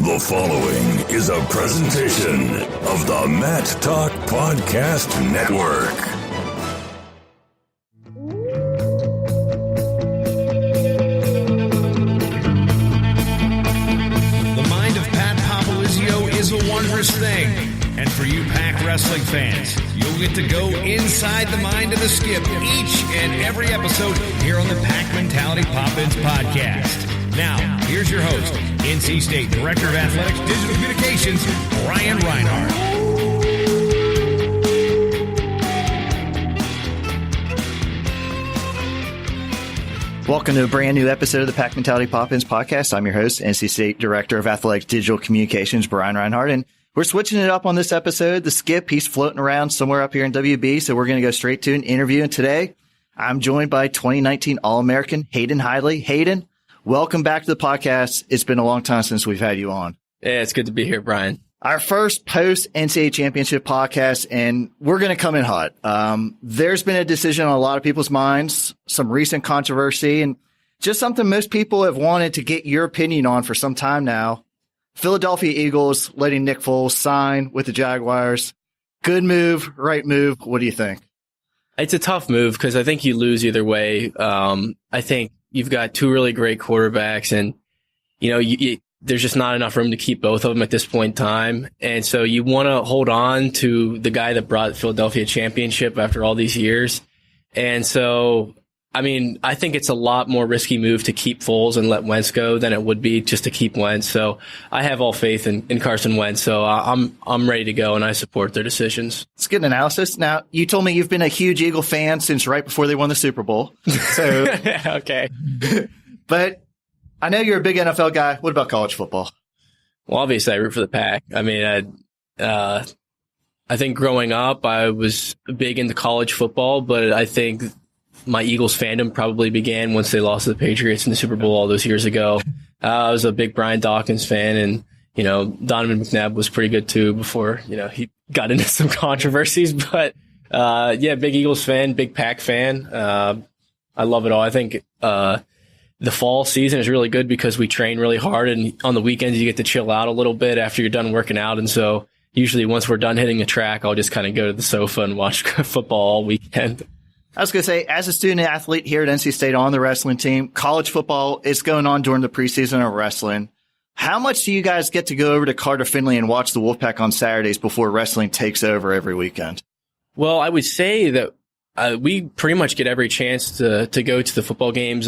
The following is a presentation of the Mat Talk Podcast Network. The mind of Pat Popolizio is a wondrous thing. And for you Pac Wrestling fans, you'll get to go inside the mind of the Skip each and every episode here on the Pac Mentality Pop-Ins podcast. Now, here's your host, NC State Director of Athletics Digital Communications, Brian Reinhardt. Welcome to a brand new episode of the Pac Mentality Pop-Ins podcast. I'm your host, NC State Director of Athletics Digital Communications, Brian Reinhardt, and we're switching it up on this episode. The Skip, he's floating around somewhere up here in WB, so we're going to go straight to an interview. And today, I'm joined by 2019 All-American Hayden Hidlay. Hayden, welcome back to the podcast. It's been a long time since we've had you on. Yeah, it's good to be here, Brian. Our first post-NCAA Championship podcast, and we're going to come in hot. There's been a decision on a lot of people's minds, some recent controversy, and just something most people have wanted to get your opinion on for some time now. Philadelphia Eagles letting Nick Foles sign with the Jaguars. Good move, right move. What do you think? It's a tough move because I think you lose either way. I think you've got two really great quarterbacks, and there's just not enough room to keep both of them at this point in time. And so you want to hold on to the guy that brought Philadelphia championship after all these years. And so, I think it's a lot more risky move to keep Foles and let Wentz go than it would be just to keep Wentz. So I have all faith in Carson Wentz. So I'm ready to go, and I support their decisions. It's good analysis. Now, you told me you've been a huge Eagle fan since right before they won the Super Bowl. So okay. But I know you're a big NFL guy. What about college football? Well, obviously I root for the Pac. I think growing up I was big into college football, but I think my Eagles fandom probably began once they lost to the Patriots in the Super Bowl all those years ago. I was a big Brian Dawkins fan, and, Donovan McNabb was pretty good too before, he got into some controversies. But, big Eagles fan, big Pac fan. I love it all. I think, the fall season is really good because we train really hard, and on the weekends you get to chill out a little bit after you're done working out. And so usually once we're done hitting the track, I'll just kind of go to the sofa and watch football all weekend. I was going to say, as a student athlete here at NC State on the wrestling team, college football is going on during the preseason of wrestling. How much do you guys get to go over to Carter Finley and watch the Wolfpack on Saturdays before wrestling takes over every weekend? Well, I would say that we pretty much get every chance to go to the football games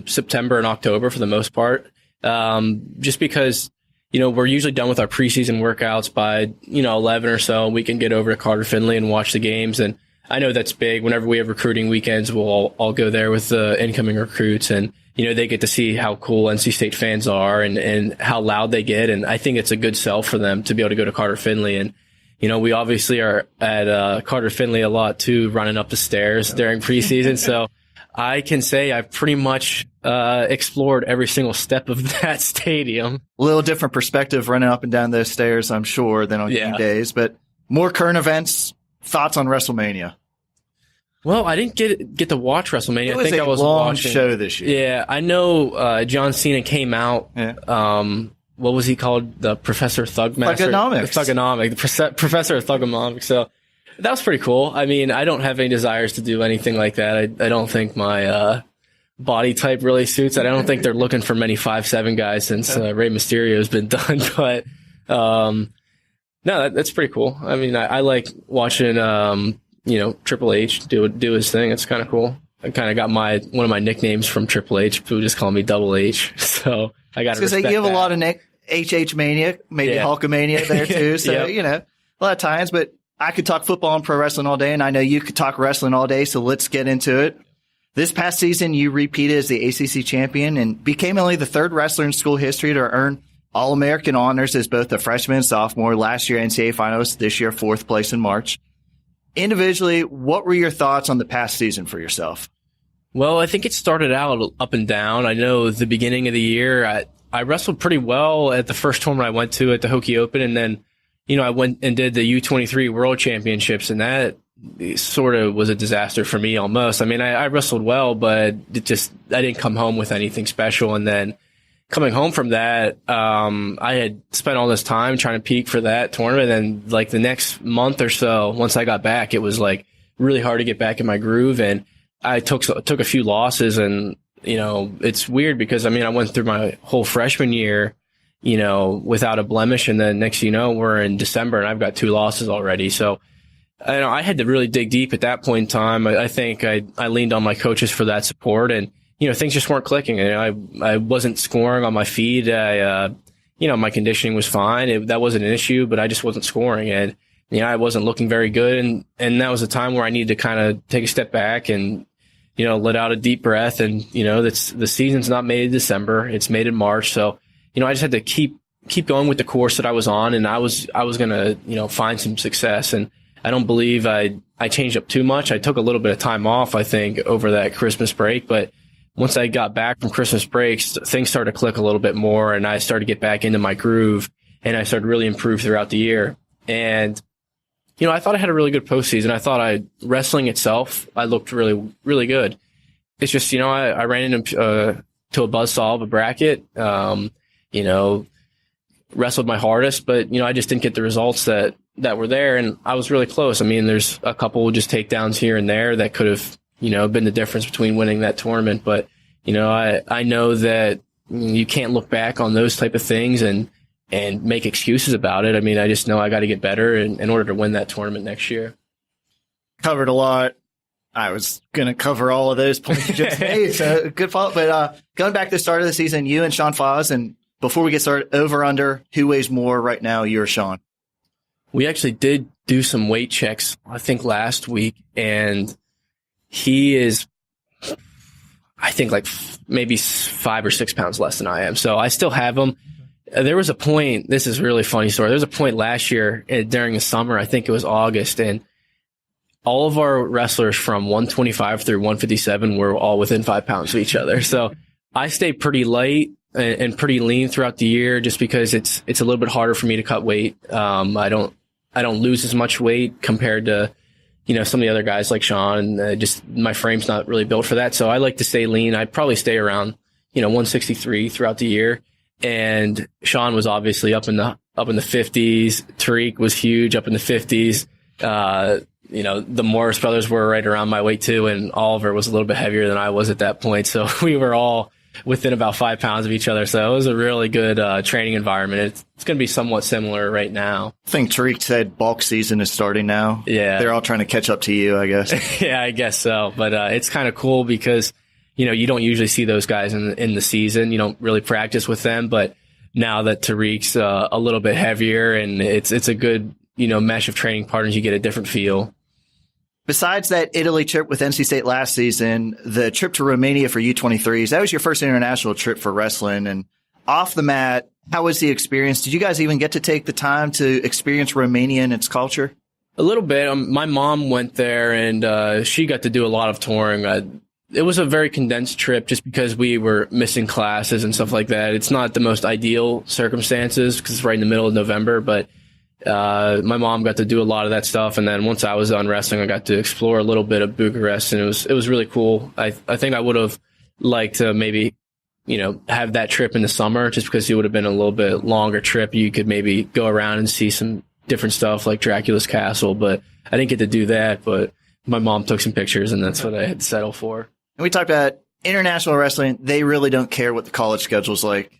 September and October for the most part, just because we're usually done with our preseason workouts by 11 or so. We can get over to Carter Finley and watch the games, and I know that's big. Whenever we have recruiting weekends, we'll all go there with the incoming recruits, and they get to see how cool NC State fans are and how loud they get, and I think it's a good sell for them to be able to go to Carter Finley. And we obviously are at Carter Finley a lot too, running up the stairs during preseason. So I can say I've pretty much explored every single step of that stadium. A little different perspective running up and down those stairs, I'm sure, than on game days. But more current events, thoughts on WrestleMania? Well, I didn't get to watch WrestleMania. It was I was long watching show this year. Yeah, I know John Cena came out. Yeah. What was he called? The Professor Thugmaster? Thugonomics. Professor of Thugonomics. So that was pretty cool. I don't have any desires to do anything like that. I don't think my body type really suits it. I don't think they're looking for many 5'7" guys since Rey Mysterio has been done. But no, that's pretty cool. I like watching Triple H do his thing. It's kind of cool. I kind of got one of my nicknames from Triple H. People just call me Double H. So I got to respect that. You have a lot of HH mania, maybe Hulkamania there too. So, a lot of times, but I could talk football and pro wrestling all day, and I know you could talk wrestling all day. So let's get into it. This past season, you repeated as the ACC champion and became only the third wrestler in school history to earn All-American honors as both a freshman and sophomore. Last year, NCAA finalist. This year, fourth place in March. Individually, what were your thoughts on the past season for yourself? Well, I think it started out up and down. I know the beginning of the year, I wrestled pretty well at the first tournament I went to at the Hokie Open. And then, I went and did the U23 World Championships, and that sort of was a disaster for me almost. I wrestled well, but I didn't come home with anything special. And then, coming home from that, I had spent all this time trying to peak for that tournament. And like the next month or so, once I got back, it was like really hard to get back in my groove. And I took a few losses, and, you know, it's weird because, I mean, I went through my whole freshman year, you know, without a blemish. And then next, you know, we're in December and I've got 2 losses already. So, you know, I had to really dig deep at that point in time. I think I leaned on my coaches for that support, and, you know, things just weren't clicking. And I wasn't scoring on my feed. You know, my conditioning was fine. That wasn't an issue, but I just wasn't scoring. And, you know, I wasn't looking very good. And that was a time where I needed to kind of take a step back and, you know, let out a deep breath. And, you know, the season's not made in December. It's made in March. So, you know, I just had to keep going with the course that I was on, and I was going to, you know, find some success. And I don't believe I changed up too much. I took a little bit of time off, I think, over that Christmas break. But once I got back from Christmas breaks, things started to click a little bit more, and I started to get back into my groove, and I started to really improve throughout the year. And, you know, I thought I had a really good postseason. I thought wrestling itself, I looked really, really good. It's just, you know, I ran into to a buzzsaw of a bracket, you know, wrestled my hardest, but, you know, I just didn't get the results that were there, and I was really close. I mean, there's a couple just takedowns here and there that could have, you know, been the difference between winning that tournament. But, you know, I know that you can't look back on those type of things and make excuses about it. I mean, I just know I got to get better in order to win that tournament next year. Covered a lot. I was going to cover all of those points you just made, so good fault. But going back to the start of the season, you and Sean Foz, and before we get started, over under, who weighs more right now, you or Sean? We actually did do some weight checks, I think, last week, and he is, I think, like maybe 5 or 6 pounds less than I am. So I still have him. There was a point, this is a really funny story. There was a point last year during the summer, I think it was August, and all of our wrestlers from 125 through 157 were all within 5 pounds of each other. So I stayed pretty light and pretty lean throughout the year, just because it's a little bit harder for me to cut weight. I don't lose as much weight compared to, you know, some of the other guys like Sean. Just my frame's not really built for that. So I like to stay lean. I'd probably stay around, you know, 163 throughout the year. And Sean was obviously up in the 50s. Tariq was huge, up in the 50s. You know, the Morris brothers were right around my weight too, and Oliver was a little bit heavier than I was at that point. So we were all within about 5 pounds of each other. So it was a really good training environment. It's going to be somewhat similar right now. I think Tariq said bulk season is starting now. Yeah. They're all trying to catch up to you, I guess. Yeah, I guess so. But it's kind of cool because, you know, you don't usually see those guys in the season. You don't really practice with them. But now that Tariq's a little bit heavier, and it's a good, you know, mesh of training partners, you get a different feel. Besides that Italy trip with NC State last season, the trip to Romania for U23s, that was your first international trip for wrestling. And off the mat, how was the experience? Did you guys even get to take the time to experience Romania and its culture? A little bit. My mom went there, and she got to do a lot of touring. It was a very condensed trip just because we were missing classes and stuff like that. It's not the most ideal circumstances because it's right in the middle of November, but my mom got to do a lot of that stuff. And then once I was done wrestling, I got to explore a little bit of Bucharest, and it was really cool. I think I would have liked to maybe, you know, have that trip in the summer, just because it would have been a little bit longer trip. You could maybe go around and see some different stuff like Dracula's Castle, but I didn't get to do that. But my mom took some pictures, and that's what I had to settle for. And we talked about international wrestling. They really don't care what the college schedule's like.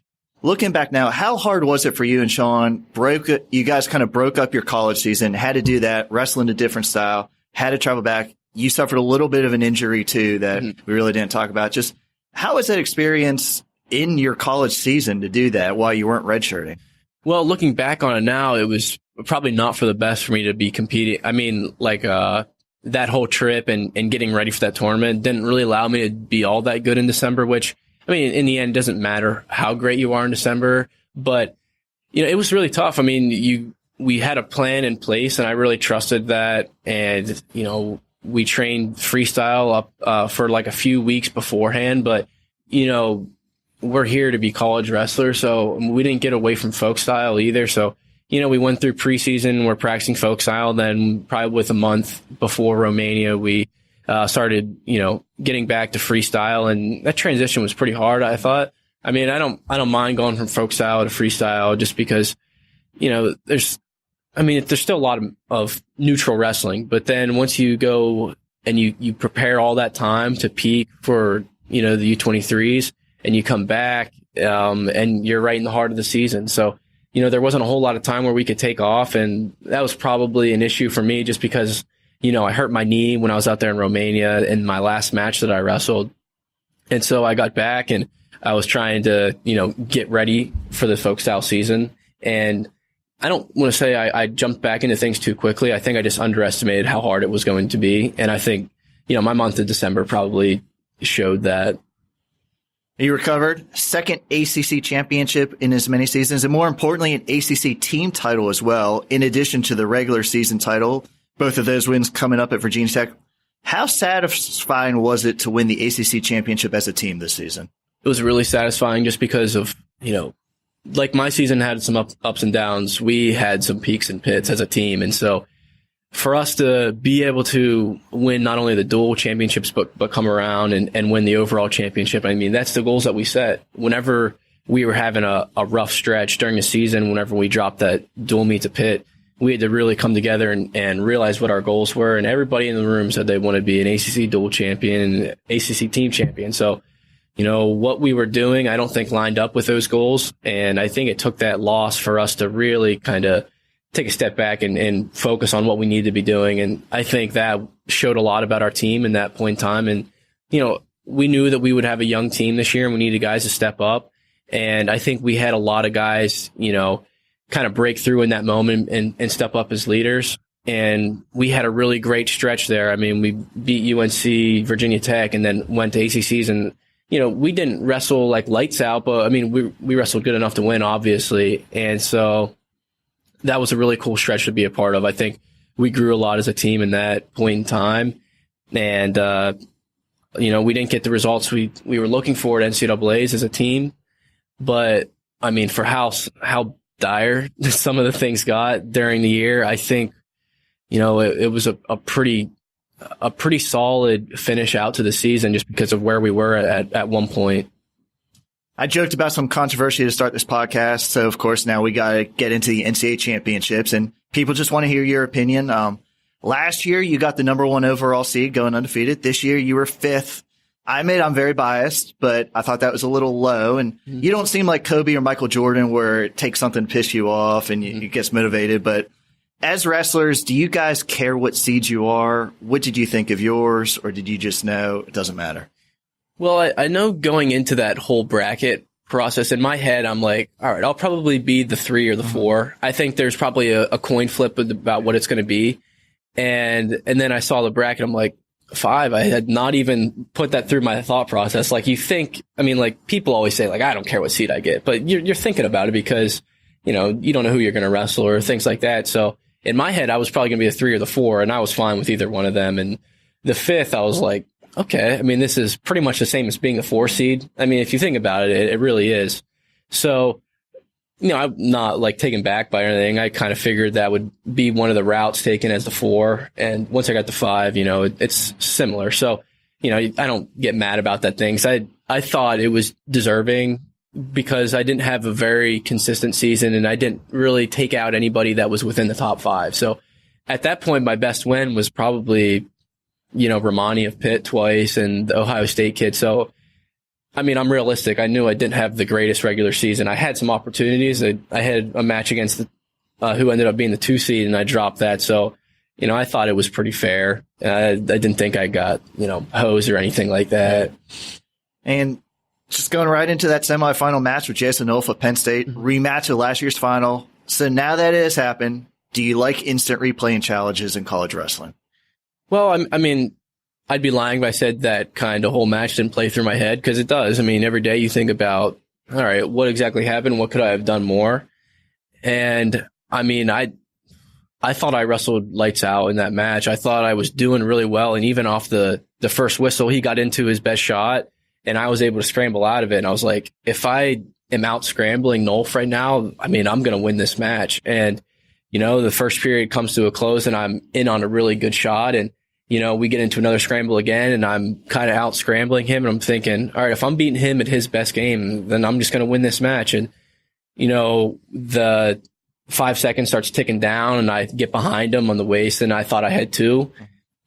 Looking back now, how hard was it for you and Sean? You guys kind of broke up your college season, had to do that, wrestling a different style, had to travel back. You suffered a little bit of an injury too that we really didn't talk about. Just how was that experience in your college season to do that while you weren't redshirting? Well, looking back on it now, it was probably not for the best for me to be competing. I mean, like, that whole trip and getting ready for that tournament didn't really allow me to be all that good in December, which, I mean, in the end, it doesn't matter how great you are in December, but, you know, it was really tough. I mean, we had a plan in place, and I really trusted that. And, you know, we trained freestyle up for like a few weeks beforehand, but, you know, we're here to be college wrestlers, so we didn't get away from folk style either. So, you know, we went through preseason, we're practicing folk style, then probably with a month before Romania, we started, you know, getting back to freestyle, and that transition was pretty hard, I thought. I mean, I don't mind going from folk style to freestyle just because, there's still a lot of neutral wrestling, but then once you go and you prepare all that time to peak for, the U23s and you come back, and you're right in the heart of the season. So, there wasn't a whole lot of time where we could take off. And that was probably an issue for me just because, I hurt my knee when I was out there in Romania in my last match that I wrestled. And so I got back and I was trying to, get ready for the folk style season. And I don't want to say I jumped back into things too quickly. I think I just underestimated how hard it was going to be. And I think, my month of December probably showed that. You recovered, second ACC championship in as many seasons, and more importantly, an ACC team title as well, in addition to the regular season title. Both of those wins coming up at Virginia Tech. How satisfying was it to win the ACC championship as a team this season? It was really satisfying just because of, like my season had some ups and downs. We had some peaks and pits as a team. And so for us to be able to win not only the dual championships, but come around and win the overall championship, I mean, that's the goals that we set. Whenever we were having a rough stretch during the season, whenever we dropped that dual meet to pit, we had to really come together and realize what our goals were. And everybody in the room said they want to be an ACC dual champion and ACC team champion. So, what we were doing, I don't think lined up with those goals. And I think it took that loss for us to really kind of take a step back and focus on what we need to be doing. And I think that showed a lot about our team in that point in time. And, we knew that we would have a young team this year and we needed guys to step up. And I think we had a lot of guys, kind of break through in that moment and step up as leaders. And we had a really great stretch there. I mean, we beat UNC, Virginia Tech, and then went to ACCs. And, we didn't wrestle like lights out, but I mean, we wrestled good enough to win, obviously. And so that was a really cool stretch to be a part of. I think we grew a lot as a team in that point in time. And, we didn't get the results we were looking for at NCAAs as a team. But I mean, for how dire some of the things got during the year, I think, it was a pretty solid finish out to the season just because of where we were at one point. I joked about some controversy to start this podcast. So of course now we got to get into the NCAA championships and people just want to hear your opinion. Last year you got the number 1 overall seed going undefeated. This year you were 5th. I admit I'm very biased, but I thought that was a little low. And you don't seem like Kobe or Michael Jordan where it takes something to piss you off and you get motivated. But as wrestlers, do you guys care what seeds you are? What did you think of yours? Or did you just know it doesn't matter? Well, I know going into that whole bracket process, in my head, I'm like, all right, I'll probably be the 3 or the 4. I think there's probably a coin flip about what it's going to be. And then I saw the bracket. I'm like, 5. I had not even put that through my thought process. Like you think, I mean, like people always say like, I don't care what seed I get, but you're thinking about it because, you don't know who you're going to wrestle or things like that. So in my head, I was probably going to be the 3 or the 4 and I was fine with either one of them. And the 5th, I was like, okay, I mean, this is pretty much the same as being the 4 seed. I mean, if you think about it, it really is. So, I'm not like taken back by anything. I kind of figured that would be one of the routes taken as the 4. And once I got the 5, it's similar. So, I don't get mad about that thing. 'Cause I thought it was deserving because I didn't have a very consistent season and I didn't really take out anybody that was within the top 5. So at that point, my best win was probably, Romania of Pitt twice and the Ohio State kid. So, I mean, I'm realistic. I knew I didn't have the greatest regular season. I had some opportunities. I had a match against who ended up being the 2 seed and I dropped that. So, I thought it was pretty fair. I didn't think I got, hosed or anything like that. And just going right into that semifinal match with Jason Olf at Penn State, rematch of last year's final. So now that it has happened, do you like instant replay and challenges in college wrestling? Well, I mean, I'd be lying if I said that kind of whole match didn't play through my head because it does. I mean, every day you think about, all right, what exactly happened? What could I have done more? And I mean, I thought I wrestled lights out in that match. I thought I was doing really well. And even off the first whistle, he got into his best shot and I was able to scramble out of it. And I was like, if I am out scrambling Nolf right now, I mean, I'm going to win this match. And, the first period comes to a close and I'm in on a really good shot. And we get into another scramble again, and I'm kind of out scrambling him, and I'm thinking, all right, if I'm beating him at his best game, then I'm just going to win this match. And, the 5 seconds starts ticking down, and I get behind him on the waist, and I thought I had 2.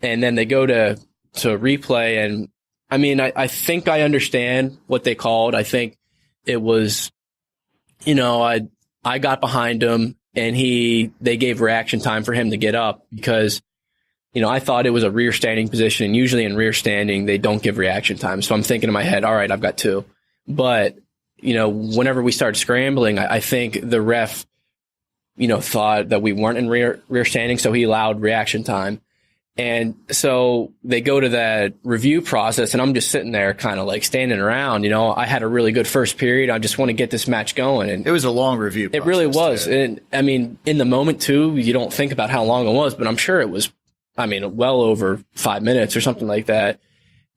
And then they go to replay, and I think I understand what they called. I think it was, I got behind him, and they gave reaction time for him to get up because, I thought it was a rear standing position, and usually in rear standing, they don't give reaction time. So I'm thinking in my head, all right, I've got 2. But, whenever we started scrambling, I think the ref, thought that we weren't in rear standing, so he allowed reaction time. And so they go to that review process, and I'm just sitting there kind of like standing around. I had a really good first period. I just want to get this match going. And it was a long review process. It really was. Too. And in the moment too, you don't think about how long it was, but I'm sure it was, well over 5 minutes or something like that.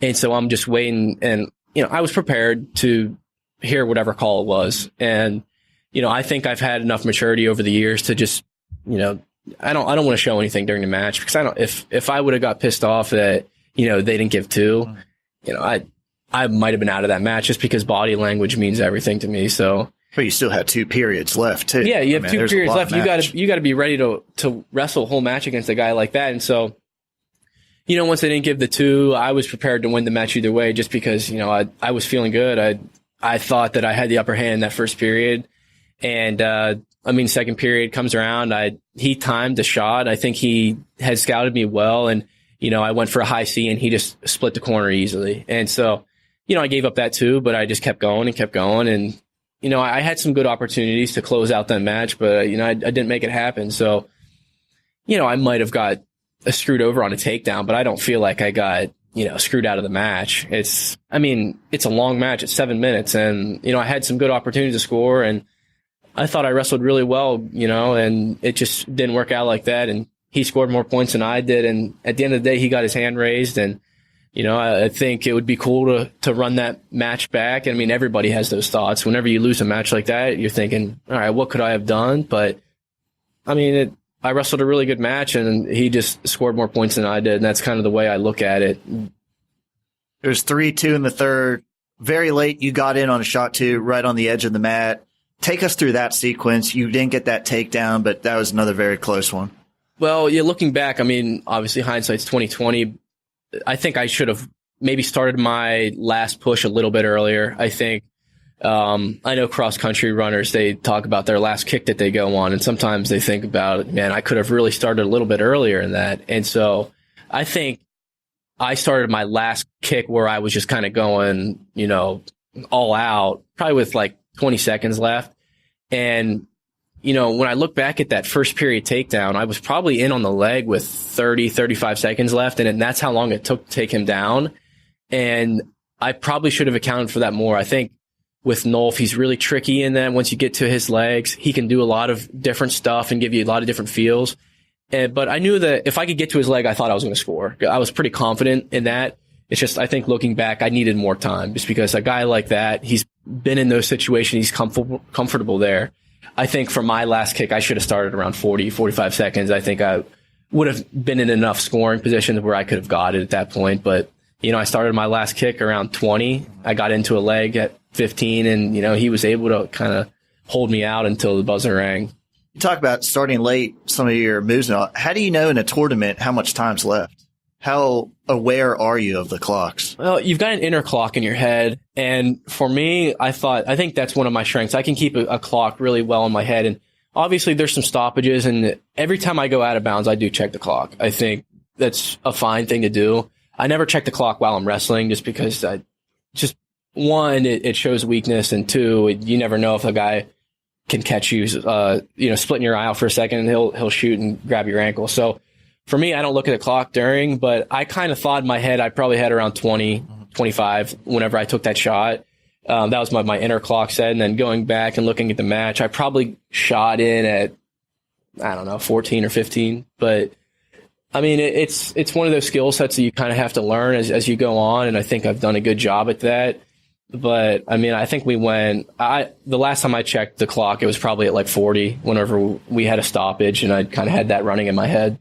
And so I'm just waiting, and, I was prepared to hear whatever call it was. And, I think I've had enough maturity over the years to just, I don't want to show anything during the match because if I would have got pissed off that, they didn't give 2, I might have been out of that match just because body language means everything to me. So, but you still had 2 periods left too. Yeah, you have 2 periods left. You got to be ready to wrestle a whole match against a guy like that. And so, once they didn't give the 2, I was prepared to win the match either way, just because, I was feeling good. I thought that I had the upper hand in that first period. And, second period comes around. He timed the shot. I think he had scouted me well. And, I went for a high C, and he just split the corner easily. And so, I gave up that too, but I just kept going. And, I had some good opportunities to close out that match, but, I didn't make it happen. So, I might have got screwed over on a takedown, but I don't feel like I got, screwed out of the match. It's a long match. It's 7 minutes, and, I had some good opportunities to score, and I thought I wrestled really well, and it just didn't work out like that. And he scored more points than I did. And at the end of the day, he got his hand raised. And, I think it would be cool to run that match back. Everybody has those thoughts. Whenever you lose a match like that, you're thinking, all right, what could I have done? But I wrestled a really good match, and he just scored more points than I did. And that's kind of the way I look at it. It was 3-2 in the third. Very late, you got in on a shot 2 right on the edge of the mat. Take us through that sequence. You didn't get that takedown, but that was another very close one. Well, yeah, looking back, obviously hindsight's 20/20. I think I should have maybe started my last push a little bit earlier. I think I know cross-country runners, they talk about their last kick that they go on, and sometimes they think about, man, I could have really started a little bit earlier in that. And so I think I started my last kick where I was just kind of going, all out, probably with like 20 seconds left. And, when I look back at that first period takedown, I was probably in on the leg with 30, 35 seconds left. And that's how long it took to take him down. And I probably should have accounted for that more. I think with Nolf, he's really tricky in that once you get to his legs, he can do a lot of different stuff and give you a lot of different feels. But I knew that if I could get to his leg, I thought I was going to score. I was pretty confident in that. It's just, I think looking back, I needed more time just because a guy like that, he's been in those situations. He's comfortable there. I think for my last kick, I should have started around 40, 45 seconds. I think I would have been in enough scoring positions where I could have got it at that point. But, I started my last kick around 20. I got into a leg at 15, and, he was able to kind of hold me out until the buzzer rang. You talk about starting late, some of your moves. How do you know in a tournament how much time's left? How aware are you of the clocks? Well, you've got an inner clock in your head. And for me, I think that's one of my strengths. I can keep a clock really well in my head. And obviously there's some stoppages. And every time I go out of bounds, I do check the clock. I think that's a fine thing to do. I never check the clock while I'm wrestling just because one, it shows weakness. And 2, you never know if a guy can catch you, splitting your eye out for a second, and he'll shoot and grab your ankle. So for me, I don't look at the clock during, but I kind of thought in my head I probably had around 20, 25 whenever I took that shot. That was my inner clock set. And then going back and looking at the match, I probably shot in at, 14 or 15. But, it's one of those skill sets that you kind of have to learn as you go on. And I think I've done a good job at that. But, I think the last time I checked the clock, it was probably at like 40 whenever we had a stoppage, and I kind of had that running in my head.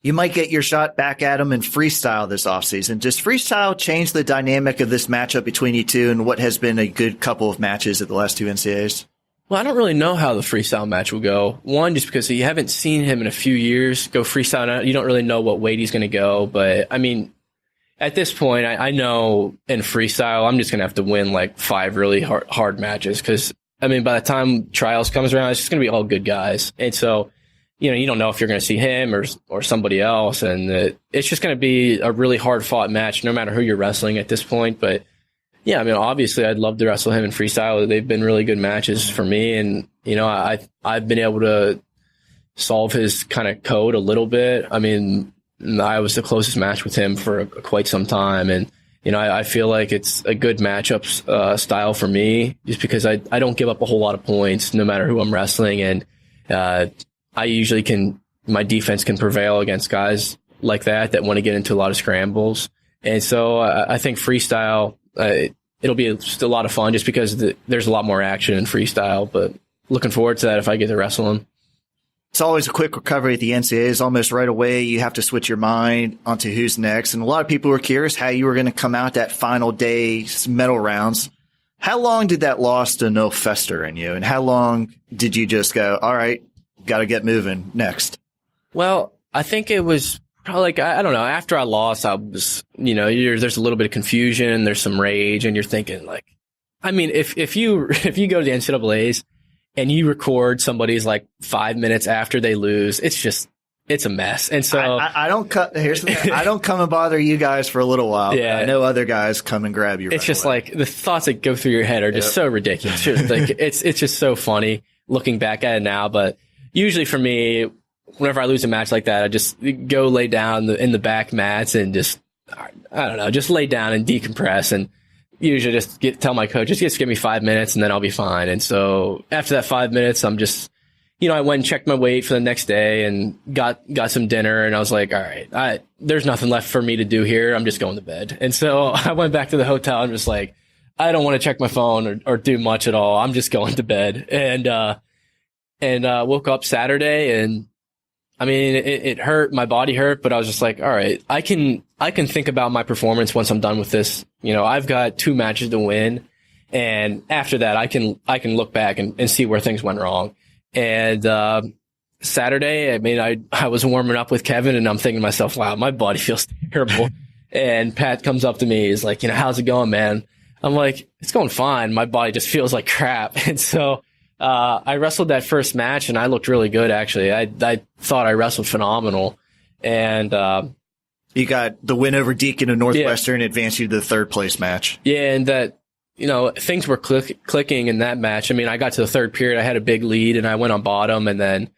You might get your shot back at him in freestyle this offseason. Does freestyle change the dynamic of this matchup between you two and what has been a good couple of matches at the last two NCAAs? Well, I don't really know how the freestyle match will go. One, just because you haven't seen him in a few years go freestyle. You don't really know what weight he's going to go. But, I mean, at this point, I know in freestyle, I'm just going to have to win like 5 really hard matches. Because, I mean, by the time trials comes around, it's just going to be all good guys. And so, you don't know if you're going to see him or somebody else. And it's just going to be a really hard fought match, no matter who you're wrestling at this point. But yeah, I mean, obviously I'd love to wrestle him in freestyle. They've been really good matches for me. And, I've been able to solve his kind of code a little bit. I mean, I was the closest match with him for quite some time. And, I feel like it's a good matchup style for me just because I don't give up a whole lot of points no matter who I'm wrestling. And, I usually my defense can prevail against guys like that want to get into a lot of scrambles. And so I think freestyle, it'll be just a lot of fun just because there's a lot more action in freestyle, but looking forward to that if I get to wrestle him. It's always a quick recovery at the NCAAs. Almost right away, you have to switch your mind onto who's next. And a lot of people were curious how you were going to come out that final day's medal rounds. How long did that loss to no fester in you? And how long did you just go, all right, got to get moving next? Well, I think it was probably like, I don't know. After I lost, I was, there's a little bit of confusion. There's some rage and you're thinking like, I mean, if you go to the NCAAs and you record somebody's like 5 minutes after they lose, it's a mess. And so here's the thing. I don't come and bother you guys for a little while. Yeah. I know other guys come and grab you. It's just like the thoughts that go through your head are just so ridiculous. Like, it's just so funny looking back at it now. But usually for me, whenever I lose a match like that, I just go lay down in the back mats and just, I don't know, just lay down and decompress. And usually just tell my coach, just give me 5 minutes and then I'll be fine. And so after that 5 minutes, I'm just, I went and checked my weight for the next day and got some dinner. And I was like, all right, there's nothing left for me to do here. I'm just going to bed. And so I went back to the hotel and was like, I don't want to check my phone or do much at all. I'm just going to bed. And woke up Saturday and I mean, it hurt. My body hurt, but I was just like, all right, I can think about my performance once I'm done with this. I've got 2 matches to win. And after that, I can look back and see where things went wrong. And, Saturday, I mean, I was warming up with Kevin and I'm thinking to myself, wow, my body feels terrible. And Pat comes up to me. He's like, how's it going, man? I'm like, it's going fine. My body just feels like crap. And so, I wrestled that first match and I looked really good, actually. I thought I wrestled phenomenal. And, you got the win over Deacon of Northwestern, advanced you to the 3rd place match. Yeah. And that, things were clicking in that match. I mean, I got to the 3rd period. I had a big lead and I went on bottom and then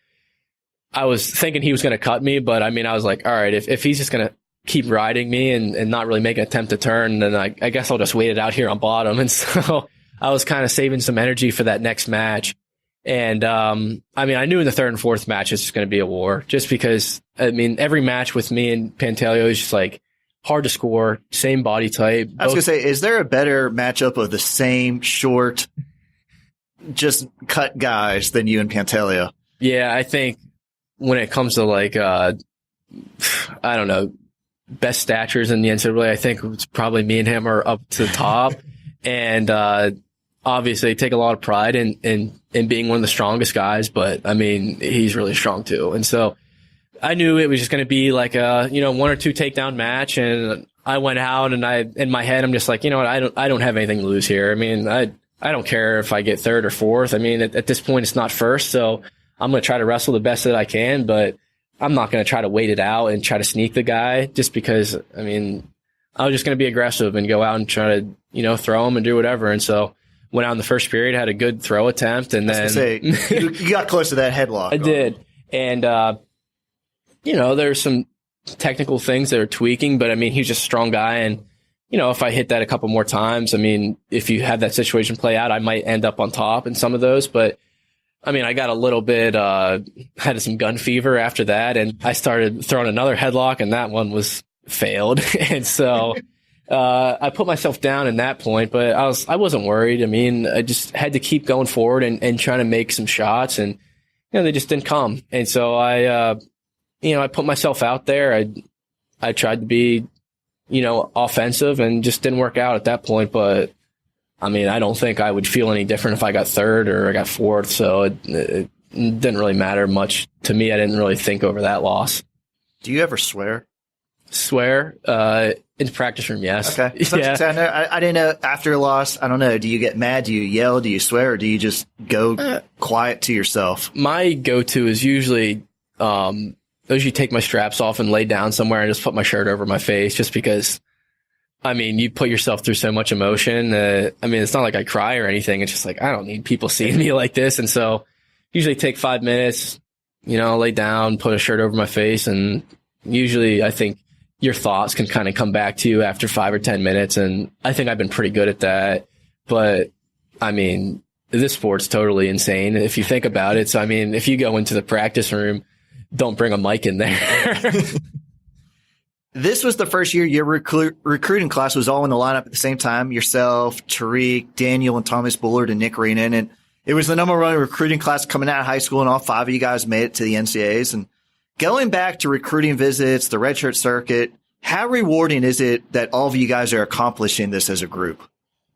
I was thinking he was going to cut me, but I mean, I was like, all right, if he's just going to keep riding me and not really make an attempt to turn, then I guess I'll just wait it out here on bottom. And so I was kind of saving some energy for that next match. And, I mean, I knew in the 3rd and 4th match, it's just going to be a war just because, I mean, every match with me and Pantaleo is just like hard to score, same body type. I was going to say, is there a better matchup of the same short, just cut guys than you and Pantaleo? Yeah, I think when it comes to like, I don't know, best statures in the NCAA, I think it's probably me and him are up to the top. And, obviously I take a lot of pride in being one of the strongest guys, but I mean, he's really strong too. And so I knew it was just going to be like a, 1 or 2 takedown match. And I went out and in my head, I'm just like, what? I don't have anything to lose here. I mean, I don't care if I get 3rd or 4th. I mean, at this point, it's not 1st. So I'm going to try to wrestle the best that I can, but I'm not going to try to wait it out and try to sneak the guy just because, I mean, I was just going to be aggressive and go out and try to, throw him and do whatever. And so went out in the 1st period, had a good throw attempt. And then you got close to that headlock. I did. And, there's some technical things that are tweaking, but I mean, he's just a strong guy. And, if I hit that a couple more times, I mean, if you have that situation play out, I might end up on top in some of those. But I mean, I got a little bit, had some gun fever after that. And I started throwing another headlock and that one was failed. And so, I put myself down in that point, but I wasn't worried. I mean, I just had to keep going forward and trying to make some shots and, they just didn't come. And so I I put myself out there. I tried to be, offensive and just didn't work out at that point. But I mean, I don't think I would feel any different if I got third or I got fourth. So it didn't really matter much to me. I didn't really think over that loss. Do you ever swear? Swear? In the practice room, yes. Okay. Yeah. I didn't know after a loss. I don't know. Do you get mad? Do you yell? Do you swear? Or do you just go quiet to yourself? My go-to is usually take my straps off and lay down somewhere and just put my shirt over my face, just because, I mean, you put yourself through so much emotion. I mean, it's not like I cry or anything. It's just like, I don't need people seeing me like this. And so usually take 5 minutes, lay down, put a shirt over my face. And usually I think your thoughts can kind of come back to you after 5 or 10 minutes. And I think I've been pretty good at that. But I mean, this sport's totally insane if you think about it. So, I mean, if you go into the practice room, don't bring a mic in there. This was the first year your recruiting class was all in the lineup at the same time. Yourself, Tariq, Daniel, and Thomas Bullard, and Nick Reenan. And it was the number one recruiting class coming out of high school, and all 5 of you guys made it to the NCAAs. And going back to recruiting visits, the redshirt circuit, how rewarding is it that all of you guys are accomplishing this as a group?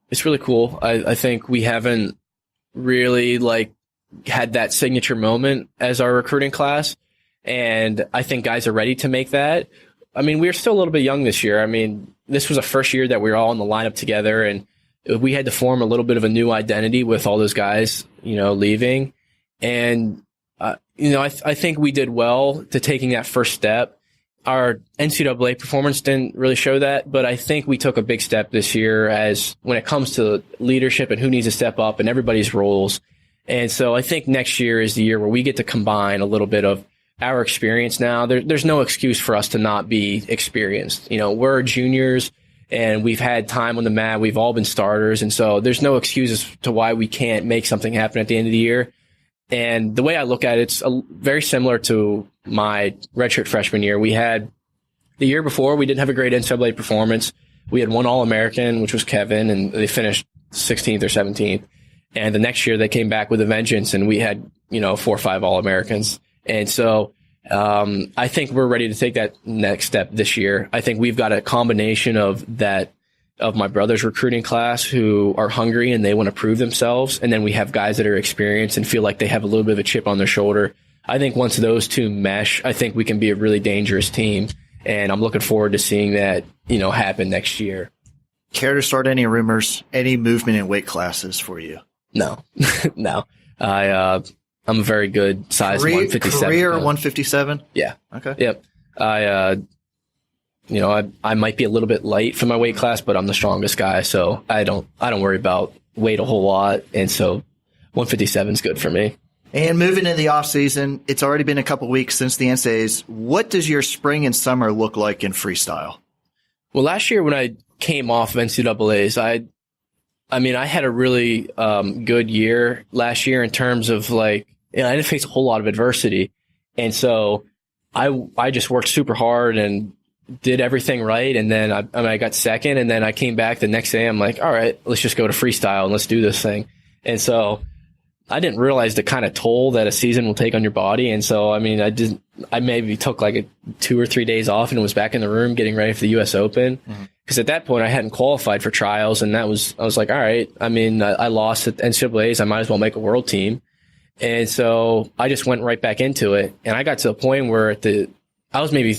It's really cool. I think we haven't really had that signature moment as our recruiting class. And I think guys are ready to make that. I mean, we're still a little bit young this year. I mean, this was the first year that we were all in the lineup together, and we had to form a little bit of a new identity with all those guys, leaving. And, I think we did well to taking that first step. Our NCAA performance didn't really show that, but I think we took a big step this year as when it comes to leadership and who needs to step up and everybody's roles. And so I think next year is the year where we get to combine a little bit of our experience now. There's no excuse for us to not be experienced. We're juniors and we've had time on the mat. We've all been starters. And so there's no excuses to why we can't make something happen at the end of the year. And the way I look at it, it's very similar to my redshirt freshman year. We had the year before, we didn't have a great NCAA performance. We had one All-American, which was Kevin, and they finished 16th or 17th. And the next year they came back with a vengeance, and we had, 4 or 5 All-Americans. And so I think we're ready to take that next step this year. I think we've got a combination of my brother's recruiting class who are hungry and they want to prove themselves. And then we have guys that are experienced and feel like they have a little bit of a chip on their shoulder. I think once those two mesh, I think we can be a really dangerous team. And I'm looking forward to seeing that, happen next year. Care to start any rumors, any movement in weight classes for you? No, no. I'm a very good size 157. Career 157? Yeah. Okay. Yep. I might be a little bit light for my weight class, but I'm the strongest guy, so I don't worry about weight a whole lot, and so 157 is good for me. And moving into the off season, it's already been a couple weeks since the NCAAs. What does your spring and summer look like in freestyle? Well, last year when I came off of NCAAs, I had a really good year last year in terms of I didn't face a whole lot of adversity, and so I just worked super hard and did everything right. And then I got second, and then I came back the next day. I'm like, all right, let's just go to freestyle and let's do this thing. And so I didn't realize the kind of toll that a season will take on your body. And so, I maybe took 2 or 3 days off and was back in the room getting ready for the US Open. Because at that point I hadn't qualified for trials, and I was like, all right, I lost at NCAAs. I might as well make a world team. And so I just went right back into it. And I got to a point where I was maybe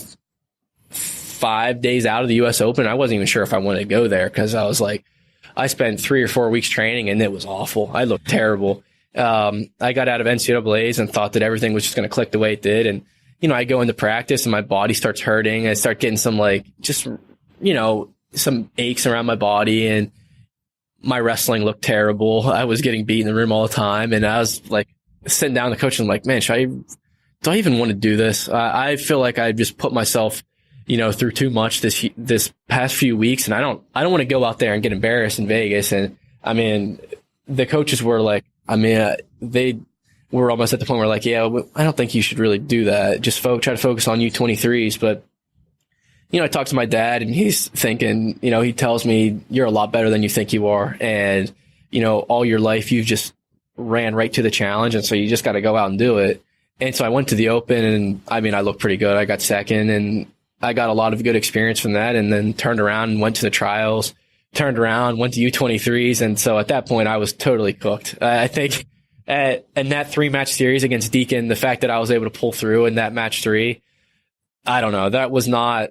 5 days out of the US Open. I wasn't even sure if I wanted to go there, because I was like, I spent 3 or 4 weeks training and it was awful. I looked terrible. I got out of NCAAs and thought that everything was just going to click the way it did. And, I go into practice and my body starts hurting. I start getting some some aches around my body, and my wrestling looked terrible. I was getting beat in the room all the time. And I was sitting down with the coach and I'm like, man, do I even want to do this? I feel like I just put myself, through too much this past few weeks, and I don't want to go out there and get embarrassed in Vegas. And the coaches were they were almost at the point where yeah, I don't think you should really do that. Just try to focus on U23s. But, I talked to my dad, and he's thinking, he tells me you're a lot better than you think you are. And, all your life you've just ran right to the challenge. And so you just got to go out and do it. And so I went to the Open, and I mean, I looked pretty good. I got second, and I got a lot of good experience from that, and then turned around and went to the trials, turned around, went to U23s. And so at that point, I was totally cooked. I think in that 3-match series against Deacon, the fact that I was able to pull through in that match 3, I don't know. That was not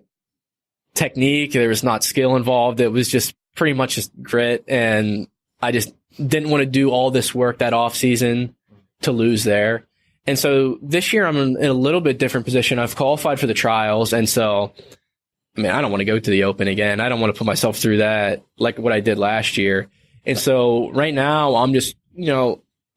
technique. There was not skill involved. It was just pretty much just grit. And I just didn't want to do all this work that off season to lose there. And so this year I'm in a little bit different position. I've qualified for the trials. And so, I mean, I don't want to go to the Open again. I don't want to put myself through that like what I did last year. And so right now I'm just,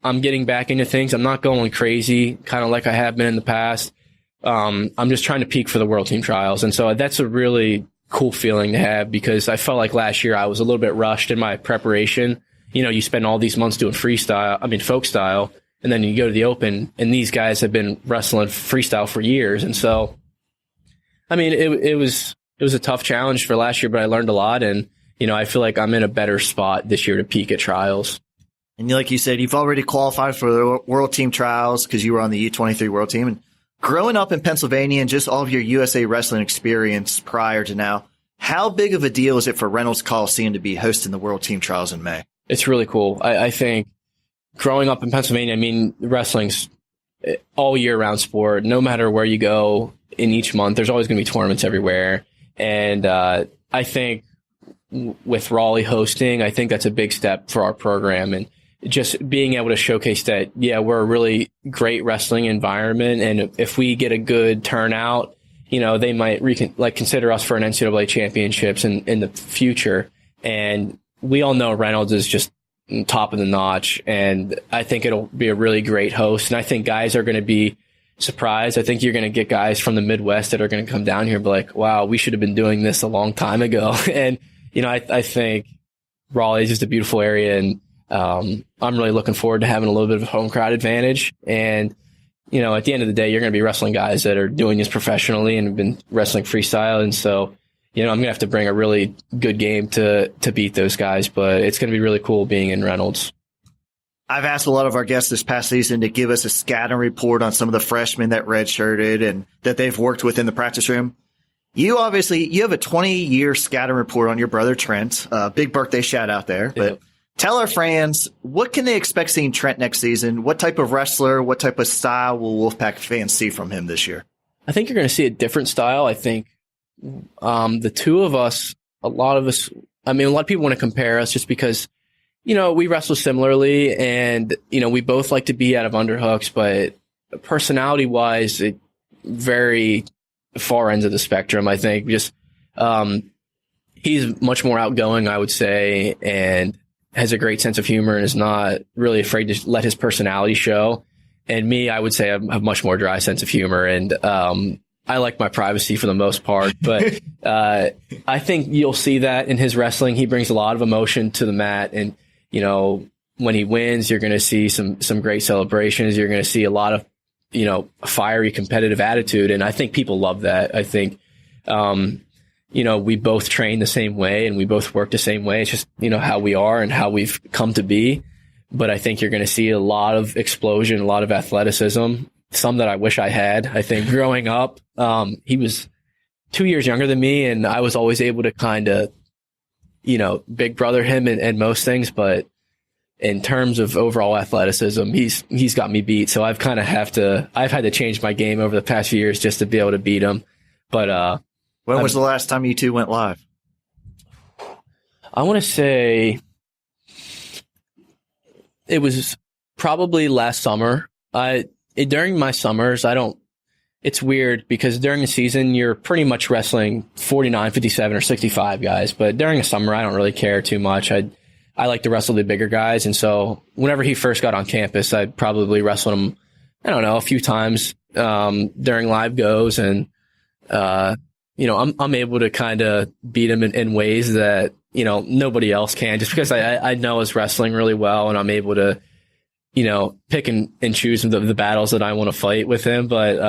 I'm getting back into things. I'm not going crazy, kind of like I have been in the past. I'm just trying to peak for the World Team Trials. And so that's a really cool feeling to have, because I felt like last year I was a little bit rushed in my preparation. You spend all these months doing folk style, and then you go to the Open, and these guys have been wrestling freestyle for years. And so, I mean, it was a tough challenge for last year, but I learned a lot. And, I feel like I'm in a better spot this year to peak at trials. And like you said, you've already qualified for the World Team Trials because you were on the U23 World Team. And growing up in Pennsylvania and just all of your USA wrestling experience prior to now, how big of a deal is it for Reynolds Coliseum to be hosting the World Team Trials in May? It's really cool. I think growing up in Pennsylvania, I mean, wrestling's all year round sport. No matter where you go in each month, there's always going to be tournaments everywhere. And I think with Raleigh hosting, I think that's a big step for our program. And just being able to showcase that, yeah, we're a really great wrestling environment. And if we get a good turnout, they might consider us for an NCAA championships in the future. And we all know Reynolds is just top of the notch. And I think it'll be a really great host. And I think guys are going to be surprised. I think you're going to get guys from the Midwest that are going to come down here and be like, wow, we should have been doing this a long time ago. And, I think Raleigh is just a beautiful area. And I'm really looking forward to having a little bit of a home crowd advantage. And, at the end of the day, you're going to be wrestling guys that are doing this professionally and have been wrestling freestyle. And so, I'm going to have to bring a really good game to beat those guys, but it's going to be really cool being in Reynolds. I've asked a lot of our guests this past season to give us a scouting report on some of the freshmen that redshirted and that they've worked with in the practice room. You have a 20-year scouting report on your brother, Trent. Big birthday shout out there. But Yep. Tell our fans, what can they expect seeing Trent next season? What type of wrestler, what type of style will Wolfpack fans see from him this year? I think you're going to see a different style. I think the two of us, a lot of people want to compare us just because, we wrestle similarly and, we both like to be out of underhooks, but personality wise, it very far ends of the spectrum. I think just, he's much more outgoing, I would say, and has a great sense of humor and is not really afraid to let his personality show. And me, I would say I have a much more dry sense of humor, and I like my privacy for the most part. But I think you'll see that in his wrestling. He brings a lot of emotion to the mat, and when he wins, you're going to see some great celebrations. You're going to see a lot of fiery competitive attitude, and I think people love that. I think we both train the same way and we both work the same way. It's just how we are and how we've come to be. But I think you're going to see a lot of explosion, a lot of athleticism, some that I wish I had. I think growing up, he was 2 years younger than me, and I was always able to kind of, big brother him in most things. But in terms of overall athleticism, he's got me beat. So I've had to change my game over the past few years just to be able to beat him. But when was the last time you two went live? I want to say it was probably last summer. During my summers, it's weird because during the season, you're pretty much wrestling 49, 57, or 65 guys. But during the summer, I don't really care too much. I like to wrestle the bigger guys. And so whenever he first got on campus, I'd probably wrestle him, a few times during live goes. And, I'm able to kind of beat him in ways that, nobody else can, just because I know his wrestling really well, and I'm able to, pick and choose the battles that I want to fight with him. But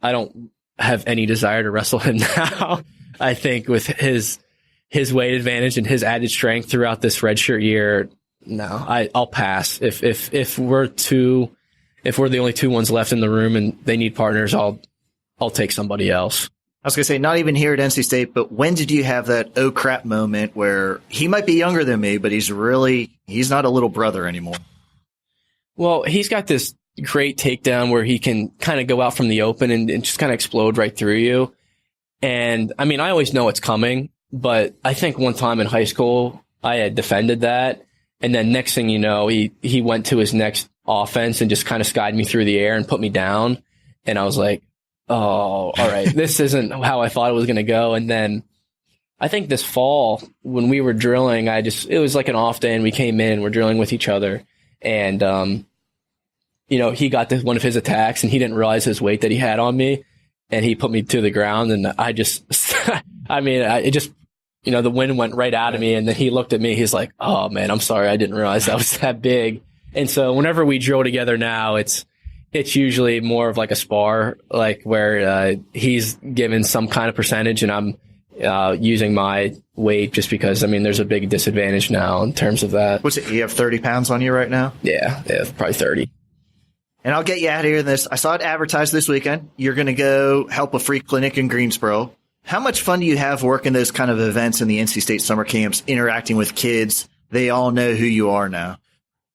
I don't have any desire to wrestle him now. I think with his weight advantage and his added strength throughout this redshirt year, no, I'll pass. If we're two if we're the only two ones left in the room and they need partners, I'll take somebody else. I was going to say, not even here at NC State, but when did you have that oh crap moment where he might be younger than me, but he's not a little brother anymore? Well, he's got this great takedown where he can kind of go out from the open and just kind of explode right through you. And I mean, I always know it's coming, but I think one time in high school, I had defended that. And then next thing you know, he went to his next offense and just kind of skied me through the air and put me down. And I was like, oh, all right, this isn't how I thought it was going to go. And then I think this fall when we were drilling, it was like an off day and we came in, we're drilling with each other. And, he got one of his attacks and he didn't realize his weight that he had on me and he put me to the ground. And I just, the wind went right out of me. And then he looked at me, he's like, oh man, I'm sorry. I didn't realize that was that big. And so whenever we drill together now, it's usually more of like a spar, like where he's given some kind of percentage and I'm using my weight just because, there's a big disadvantage now in terms of that. What's it? You have 30 pounds on you right now? Yeah, probably 30. And I'll get you out of here in this. I saw it advertised this weekend. You're going to go help a free clinic in Greensboro. How much fun do you have working those kind of events in the NC State summer camps, interacting with kids? They all know who you are now.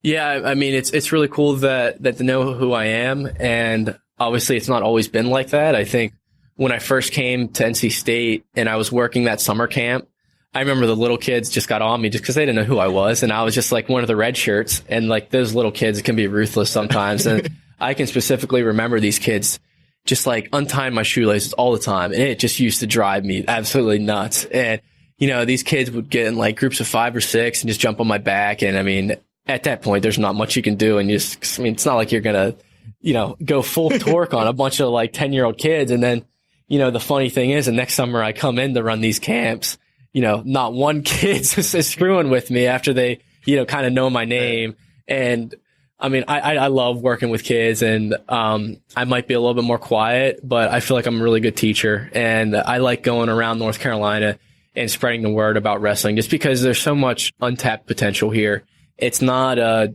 Yeah, it's really cool that they know who I am, and obviously it's not always been like that. I think when I first came to NC State and I was working that summer camp, I remember the little kids just got on me just because they didn't know who I was, and I was just like one of the red shirts, and like those little kids can be ruthless sometimes, and I can specifically remember these kids just like untying my shoelaces all the time, and it just used to drive me absolutely nuts. And these kids would get in like groups of 5 or 6 and just jump on my back, and at that point, there's not much you can do. And it's not like you're going to, go full torque on a bunch of like 10-year-old kids. And then, the funny thing is the next summer I come in to run these camps, not one kid's is screwing with me after they, kind of know my name. And I love working with kids, and I might be a little bit more quiet, but I feel like I'm a really good teacher. And I like going around North Carolina and spreading the word about wrestling just because there's so much untapped potential here. It's not a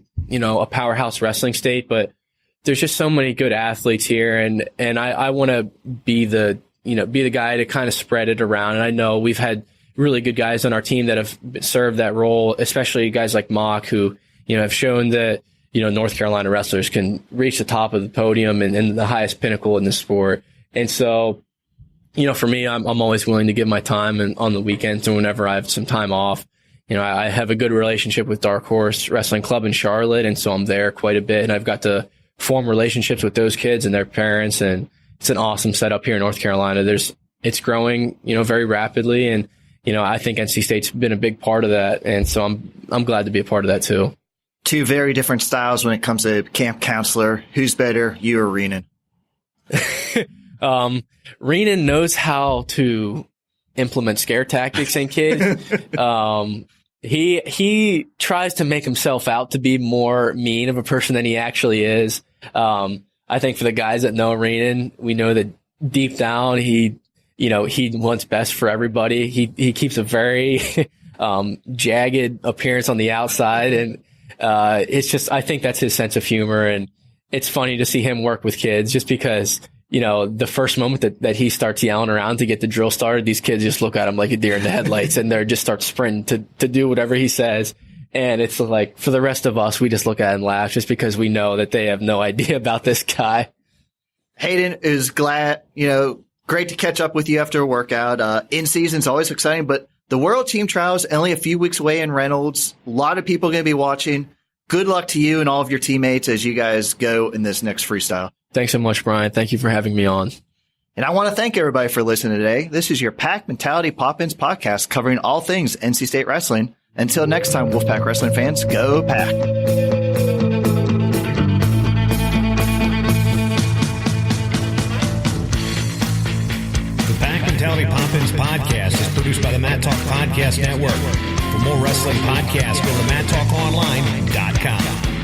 powerhouse wrestling state, but there's just so many good athletes here. And I want to be the guy to kind of spread it around. And I know we've had really good guys on our team that have served that role, especially guys like Mock who, have shown that, North Carolina wrestlers can reach the top of the podium and the highest pinnacle in the sport. And so, for me, I'm always willing to give my time and on the weekends and whenever I have some time off. I have a good relationship with Dark Horse Wrestling Club in Charlotte, and so I'm there quite a bit, and I've got to form relationships with those kids and their parents, and it's an awesome setup here in North Carolina. It's growing, very rapidly, and, I think NC State's been a big part of that, and so I'm glad to be a part of that too. Two very different styles when it comes to camp counselor. Who's better, you or Renan? Renan knows how to implement scare tactics in kids. He tries to make himself out to be more mean of a person than he actually is. I think for the guys that know Renan, we know that deep down he wants best for everybody. He keeps a very jagged appearance on the outside, and it's just, I think that's his sense of humor, and it's funny to see him work with kids just because the first moment that he starts yelling around to get the drill started, these kids just look at him like a deer in the headlights and they just start sprinting to do whatever he says. And it's like, for the rest of us, we just look at him and laugh just because we know that they have no idea about this guy. Hayden is glad, great to catch up with you after a workout. In season's always exciting, but the World Team Trials only a few weeks away in Reynolds. A lot of people are going to be watching. Good luck to you and all of your teammates as you guys go in this next freestyle. Thanks so much, Brian. Thank you for having me on. And I want to thank everybody for listening today. This is your Pack Mentality Pop-Ins podcast covering all things NC State wrestling. Until next time, Wolfpack wrestling fans, go Pack. The Pack Mentality Pop-Ins podcast is produced by the Mat Talk Podcast Network. For more wrestling podcasts, go to MatTalkOnline.com.